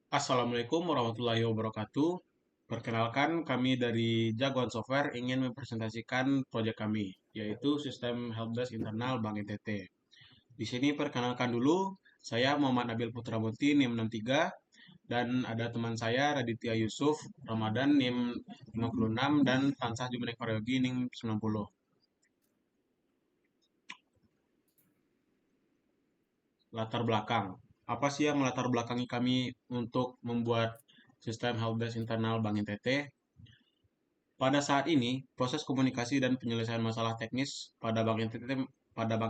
Assalamualaikum warahmatullahi wabarakatuh. Perkenalkan, kami dari Jagoan Software ingin mempresentasikan proyek kami, yaitu sistem helpdesk internal Bank NTT. Di sini perkenalkan dulu, saya Muhammad Nabil Putra Muti, NIM 63, dan ada teman saya Raditya Yusuf Ramadan, NIM 56, dan Tansah Jumenik Paryogi, NIM 90. Latar belakang. Apa sih yang melatar belakangi kami untuk membuat sistem helpdesk internal Bank NTT? Pada saat ini, proses komunikasi dan penyelesaian masalah teknis pada Bank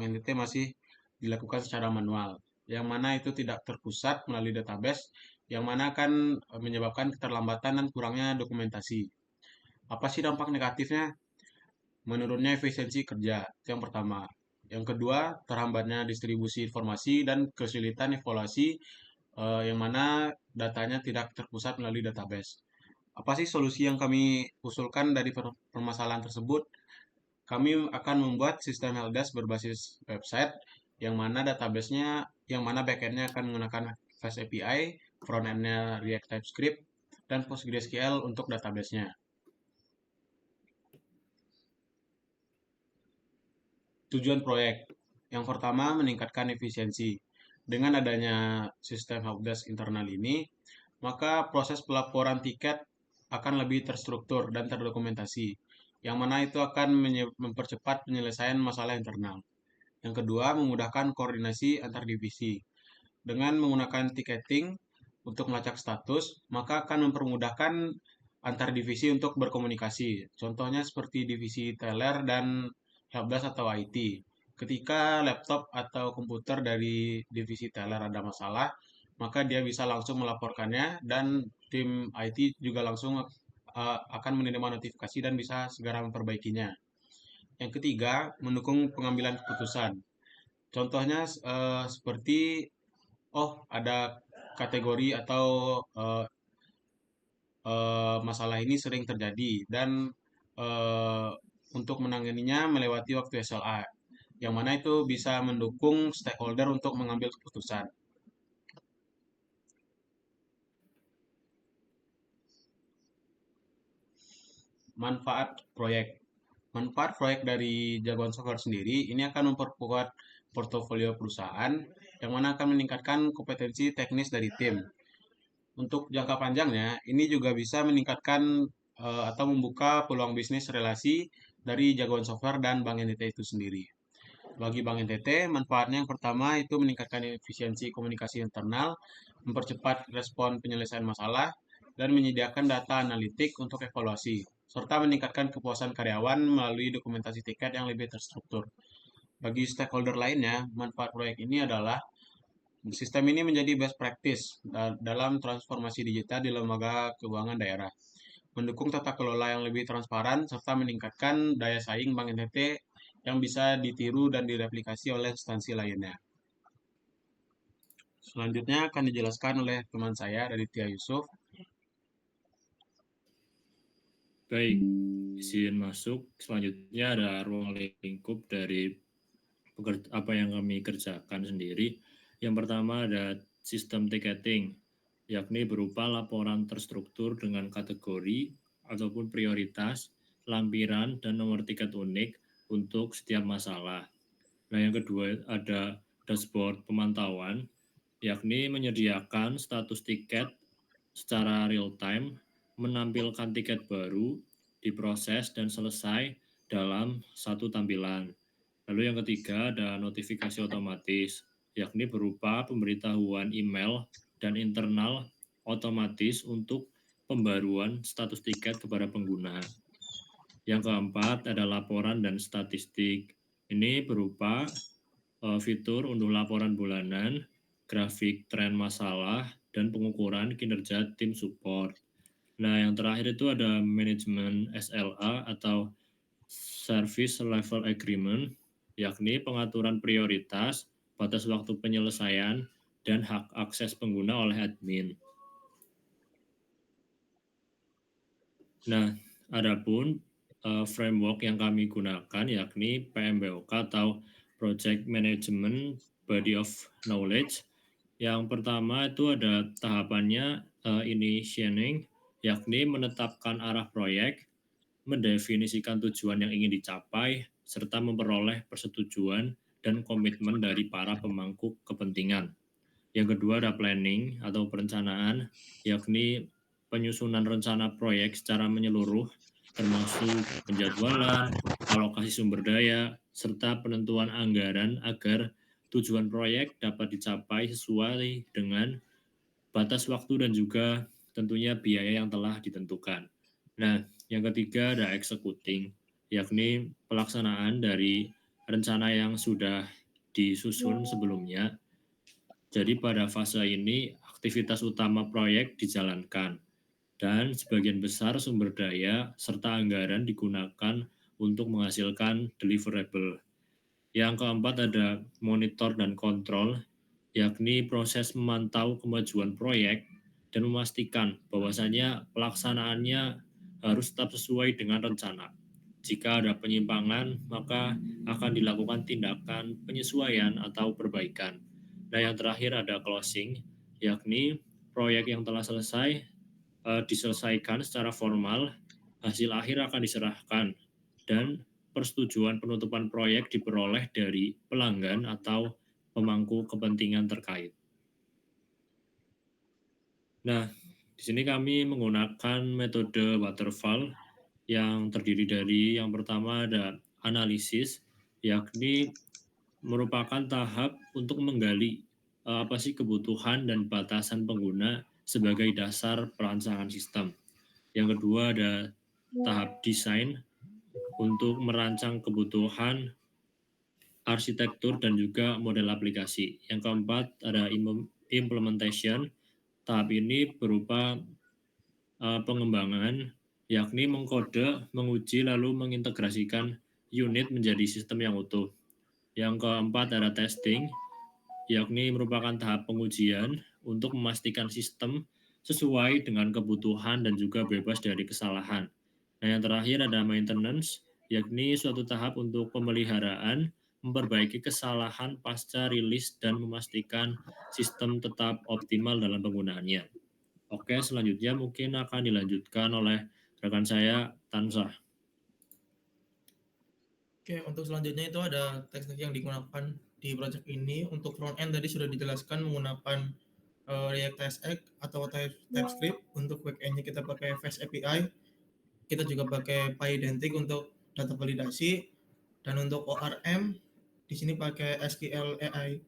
NTT masih dilakukan secara manual, yang mana itu tidak terpusat melalui database, yang mana akan menyebabkan keterlambatan dan kurangnya dokumentasi. Apa sih dampak negatifnya? Menurunnya efisiensi kerja, itu yang pertama. Yang kedua, terhambatnya distribusi informasi dan kesulitan evaluasi, yang mana datanya tidak terpusat melalui database. Apa sih solusi yang kami usulkan dari permasalahan tersebut? Kami akan membuat sistem helpdesk berbasis website yang mana backendnya akan menggunakan Fast API, frontendnya React TypeScript, dan PostgreSQL untuk databasenya. Tujuan proyek yang pertama meningkatkan efisiensi. Dengan adanya sistem helpdesk internal ini, maka proses pelaporan tiket akan lebih terstruktur dan terdokumentasi, yang mana itu akan mempercepat penyelesaian masalah internal. Yang kedua, memudahkan koordinasi antar divisi. Dengan menggunakan ticketing untuk melacak status, maka akan mempermudahkan antar divisi untuk berkomunikasi. Contohnya seperti divisi teller dan helpdesk atau IT. Ketika laptop atau komputer dari divisi teller ada masalah, maka dia bisa langsung melaporkannya dan tim IT juga langsung akan menerima notifikasi dan bisa segera memperbaikinya. Yang ketiga, mendukung pengambilan keputusan. Contohnya seperti ada kategori atau eh, masalah ini sering terjadi dan eh, untuk menanganinya melewati waktu SLA, yang mana itu bisa mendukung stakeholder untuk mengambil keputusan. Manfaat proyek. Manfaat proyek dari Jagoan Software sendiri ini akan memperkuat portofolio perusahaan, yang mana akan meningkatkan kompetensi teknis dari tim. Untuk jangka panjangnya, ini juga bisa meningkatkan atau membuka peluang bisnis relasi dari Jagoan Software dan Bank NTT itu sendiri. Bagi Bank NTT, manfaatnya yang pertama itu meningkatkan efisiensi komunikasi internal, mempercepat respon penyelesaian masalah, dan menyediakan data analitik untuk evaluasi, serta meningkatkan kepuasan karyawan melalui dokumentasi tiket yang lebih terstruktur. Bagi stakeholder lainnya, manfaat proyek ini adalah sistem ini menjadi best practice dalam transformasi digital di lembaga keuangan daerah, mendukung tata kelola yang lebih transparan, serta meningkatkan daya saing Bank NTT yang bisa ditiru dan direplikasi oleh instansi lainnya. Selanjutnya akan dijelaskan oleh teman saya, Raditya Yusuf. Baik, izin masuk. Selanjutnya ada ruang lingkup dari apa yang kami kerjakan sendiri. Yang pertama ada sistem ticketing, yakni berupa laporan terstruktur dengan kategori ataupun prioritas, lampiran, dan nomor tiket unik untuk setiap masalah. Nah, yang kedua ada dashboard pemantauan, yakni menyediakan status tiket secara real time, menampilkan tiket baru, diproses dan selesai dalam satu tampilan. Lalu yang ketiga ada notifikasi otomatis, yakni berupa pemberitahuan email dan internal otomatis untuk pembaruan status tiket kepada pengguna. Yang keempat ada laporan dan statistik. Ini berupa fitur unduh laporan bulanan, grafik tren masalah, dan pengukuran kinerja tim support. Nah, yang terakhir itu ada manajemen SLA atau Service Level Agreement, yakni pengaturan prioritas, batas waktu penyelesaian, dan hak akses pengguna oleh admin. Nah, adapun framework yang kami gunakan yakni PMBOK atau Project Management Body of Knowledge. Yang pertama itu ada tahapannya initiating, yakni menetapkan arah proyek, mendefinisikan tujuan yang ingin dicapai, serta memperoleh persetujuan dan komitmen dari para pemangku kepentingan. Yang kedua ada planning atau perencanaan, yakni penyusunan rencana proyek secara menyeluruh, termasuk penjadwalan, alokasi sumber daya, serta penentuan anggaran agar tujuan proyek dapat dicapai sesuai dengan batas waktu dan juga tentunya biaya yang telah ditentukan. Nah, yang ketiga ada executing, yakni pelaksanaan dari rencana yang sudah disusun sebelumnya. Jadi pada fase ini aktivitas utama proyek dijalankan dan sebagian besar sumber daya serta anggaran digunakan untuk menghasilkan deliverable. Yang keempat ada monitor dan kontrol, yakni proses memantau kemajuan proyek dan memastikan bahwasanya pelaksanaannya harus tetap sesuai dengan rencana. Jika ada penyimpangan, maka akan dilakukan tindakan penyesuaian atau perbaikan. Nah, yang terakhir ada closing, yakni proyek yang telah selesai diselesaikan secara formal, hasil akhir akan diserahkan, dan persetujuan penutupan proyek diperoleh dari pelanggan atau pemangku kepentingan terkait. Nah, di sini kami menggunakan metode waterfall yang terdiri dari yang pertama ada analisis, yakni merupakan tahap untuk menggali apa sih kebutuhan dan batasan pengguna sebagai dasar perancangan sistem. Yang kedua ada tahap desain untuk merancang kebutuhan, arsitektur, dan juga model aplikasi. Yang keempat ada implementation. Tahap ini berupa pengembangan, yakni mengkode, menguji, lalu mengintegrasikan unit menjadi sistem yang utuh. Yang keempat ada testing, yakni merupakan tahap pengujian untuk memastikan sistem sesuai dengan kebutuhan dan juga bebas dari kesalahan. Nah, yang terakhir ada maintenance, yakni suatu tahap untuk pemeliharaan, memperbaiki kesalahan pasca rilis dan memastikan sistem tetap optimal dalam penggunaannya. Oke, selanjutnya mungkin akan dilanjutkan oleh rekan saya, Tansah. Oke, untuk selanjutnya itu ada teknik yang digunakan di project ini. Untuk front end tadi sudah dijelaskan menggunakan React TypeScript atau TypeScript. Untuk back end-nya kita pakai Fast API. Kita juga pakai PyIdentic untuk data validasi. Dan untuk ORM di sini pakai SQL AI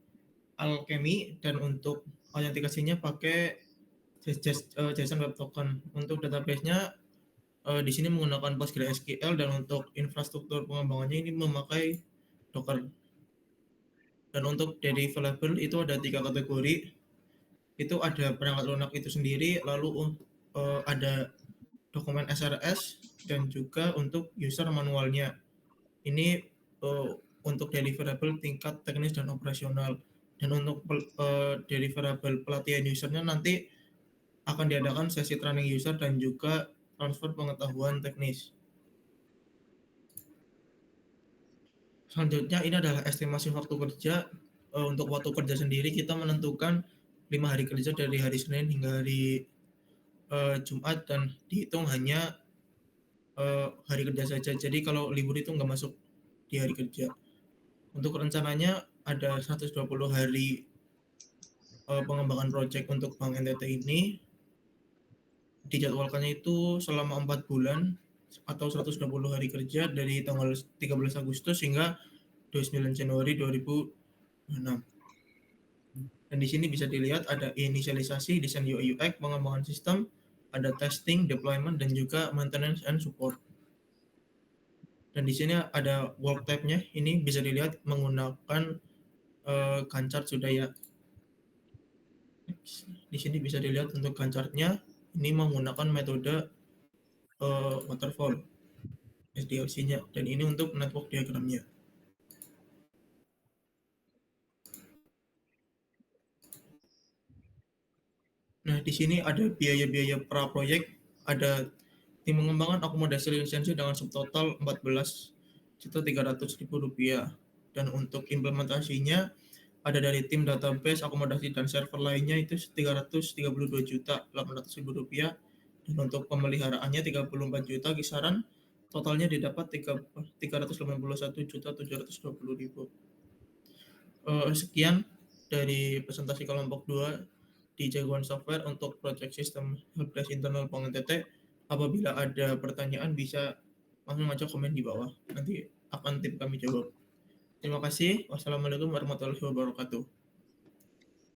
Alchemy, dan untuk autentikasinya pakai JSON Web Token. Untuk database-nya di sini menggunakan PostgreSQL, dan untuk infrastruktur pengembangannya ini memakai Docker. Dan untuk deliverable itu ada 3 kategori. Itu ada perangkat lunak itu sendiri, lalu ada dokumen SRS, dan juga untuk user manualnya. Ini untuk deliverable tingkat teknis dan operasional. Dan untuk deliverable pelatihan usernya nanti akan diadakan sesi training user dan juga transfer pengetahuan teknis. Selanjutnya ini adalah estimasi waktu kerja. Untuk waktu kerja sendiri kita menentukan 5 hari kerja dari hari Senin hingga hari Jumat, dan dihitung hanya hari kerja saja. Jadi kalau libur itu nggak masuk di hari kerja. Untuk rencananya ada 120 hari pengembangan proyek untuk Bank NTT ini. Dijadwalkannya itu selama 4 bulan atau 120 hari kerja dari tanggal 13 Agustus hingga 29 Januari 2026. Dan di sini bisa dilihat ada inisialisasi, desain UI UX, pengembangan sistem, ada testing, deployment, dan juga maintenance and support. Dan di sini ada work type-nya, ini bisa dilihat menggunakan Gantt chart sudah ya. Di sini bisa dilihat untuk Gantt chart-nya, ini menggunakan metode waterfall SDLC-nya, dan ini untuk network diagramnya. Nah, di sini ada biaya-biaya pra-proyek, ada tim pengembangan akomodasi lisensi dengan subtotal Rp14.300.000. Dan untuk implementasinya ada dari tim database, akomodasi dan server lainnya itu Rp332.800.000, dan untuk pemeliharaannya 34 juta, kisaran totalnya didapat 381.720.000. Sekian dari presentasi kelompok 2 di Jagoan Software untuk project sistem helpdesk internal Bank NTT. Apabila ada pertanyaan bisa langsung aja komen di bawah, nanti akan tim kami jawab. Terima kasih. Wassalamualaikum warahmatullahi wabarakatuh.